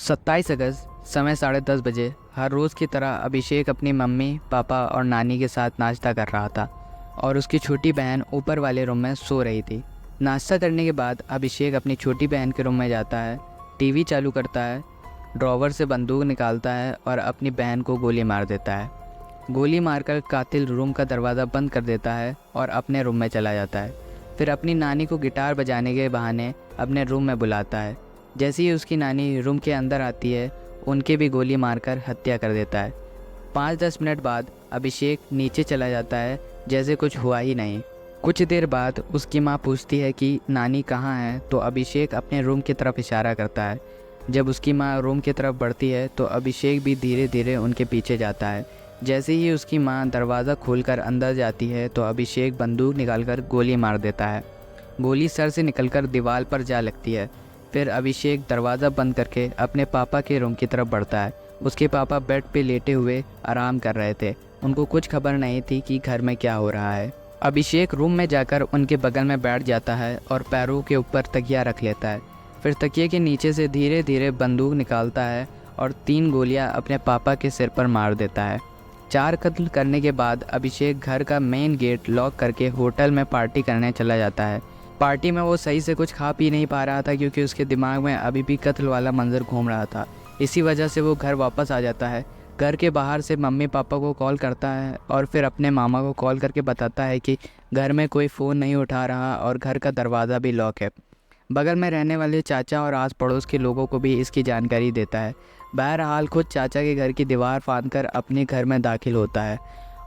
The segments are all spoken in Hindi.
27 अगस्त समय 10:30 बजे हर रोज़ की तरह अभिषेक अपनी मम्मी पापा और नानी के साथ नाश्ता कर रहा था और उसकी छोटी बहन ऊपर वाले रूम में सो रही थी। नाश्ता करने के बाद अभिषेक अपनी छोटी बहन के रूम में जाता है, टीवी चालू करता है, ड्रॉवर से बंदूक निकालता है और अपनी बहन को गोली मार देता है। गोली मारकर कातिल रूम का दरवाज़ा बंद कर देता है और अपने रूम में चला जाता है। फिर अपनी नानी को गिटार बजाने के बहाने अपने रूम में बुलाता है। जैसे ही उसकी नानी रूम के अंदर आती है, उनके भी गोली मारकर हत्या कर देता है। 5-10 मिनट बाद अभिषेक नीचे चला जाता है जैसे कुछ हुआ ही नहीं। कुछ देर बाद उसकी माँ पूछती है कि नानी कहाँ है, तो अभिषेक अपने रूम की तरफ इशारा करता है। जब उसकी माँ रूम की तरफ बढ़ती है तो अभिषेक भी धीरे धीरे उनके पीछे जाता है। जैसे ही उसकी माँ दरवाज़ा खोलकर अंदर जाती है तो अभिषेक बंदूक निकालकर गोली मार देता है। गोली सर से निकलकर दीवार पर जा लगती है। फिर अभिषेक दरवाज़ा बंद करके अपने पापा के रूम की तरफ बढ़ता है। उसके पापा बेड पे लेटे हुए आराम कर रहे थे। उनको कुछ खबर नहीं थी कि घर में क्या हो रहा है। अभिषेक रूम में जाकर उनके बगल में बैठ जाता है और पैरों के ऊपर तकिया रख लेता है। फिर तकिए के नीचे से धीरे धीरे बंदूक निकालता है और 3 गोलियां अपने पापा के सिर पर मार देता है। 4 कत्ल करने के बाद अभिषेक घर का मेन गेट लॉक करके होटल में पार्टी करने चला जाता है। पार्टी में वो सही से कुछ खा पी नहीं पा रहा था क्योंकि उसके दिमाग में अभी भी कत्ल वाला मंजर घूम रहा था। इसी वजह से वो घर वापस आ जाता है। घर के बाहर से मम्मी पापा को कॉल करता है और फिर अपने मामा को कॉल करके बताता है कि घर में कोई फ़ोन नहीं उठा रहा और घर का दरवाज़ा भी लॉक है। बगल में रहने वाले चाचा और आस पड़ोस के लोगों को भी इसकी जानकारी देता है। बहरहाल खुद चाचा के घर की दीवार फांदकर अपने घर में दाखिल होता है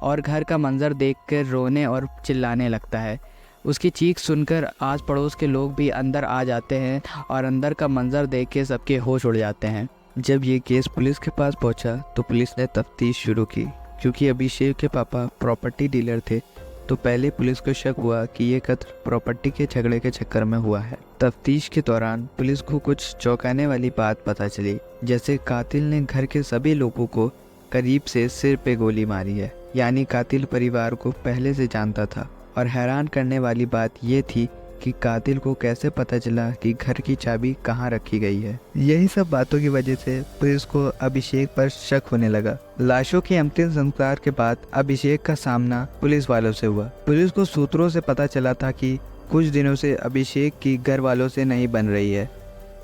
और घर का मंजर देखकर रोने और चिल्लाने लगता है। उसकी चीख सुनकर आस पड़ोस के लोग भी अंदर आ जाते हैं और अंदर का मंजर देख के सबके होश उड़ जाते हैं। जब ये केस पुलिस के पास पहुंचा तो पुलिस ने तफ्तीश शुरू की। क्योंकि अभिषेक के पापा प्रॉपर्टी डीलर थे तो पहले पुलिस को शक हुआ कि ये कत्ल प्रॉपर्टी के झगड़े के चक्कर में हुआ है। तफ्तीश के दौरान पुलिस को कुछ चौंकाने वाली बात पता चली, जैसे कातिल ने घर के सभी लोगों को करीब से सिर पे गोली मारी है, यानी कातिल परिवार को पहले से जानता था। और हैरान करने वाली बात ये थी कि कातिल को कैसे पता चला कि घर की चाबी कहाँ रखी गई है। यही सब बातों की वजह से पुलिस को अभिषेक पर शक होने लगा। लाशों के अंतिम संस्कार के बाद अभिषेक का सामना पुलिस वालों से हुआ। पुलिस को सूत्रों से पता चला था कि कुछ दिनों से अभिषेक की घर वालों से नहीं बन रही है,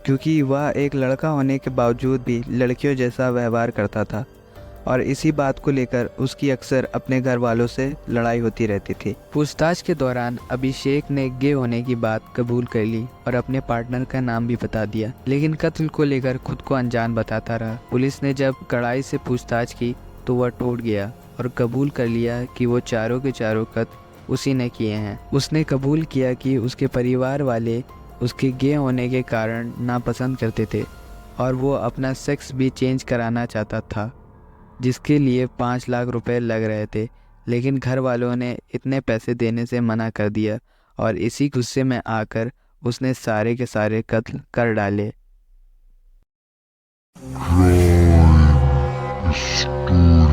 क्योंकि वह एक लड़का होने के बावजूद भी लड़कियों जैसा व्यवहार करता था और इसी बात को लेकर उसकी अक्सर अपने घर वालों से लड़ाई होती रहती थी। पूछताछ के दौरान अभिषेक ने गे होने की बात कबूल कर ली और अपने पार्टनर का नाम भी बता दिया, लेकिन कत्ल को लेकर खुद को अनजान बताता रहा। पुलिस ने जब कड़ाई से पूछताछ की तो वह टूट गया और कबूल कर लिया कि वो चारों के चारों कत्ल उसी ने किए हैं। उसने कबूल किया कि उसके परिवार वाले उसके गे होने के कारण नापसंद करते थे और वो अपना सेक्स भी चेंज कराना चाहता था, जिसके लिए 5 लाख रुपए लग रहे थे, लेकिन घर वालों ने इतने पैसे देने से मना कर दिया और इसी गुस्से में आकर उसने सारे के सारे कत्ल कर डाले। Crime Story.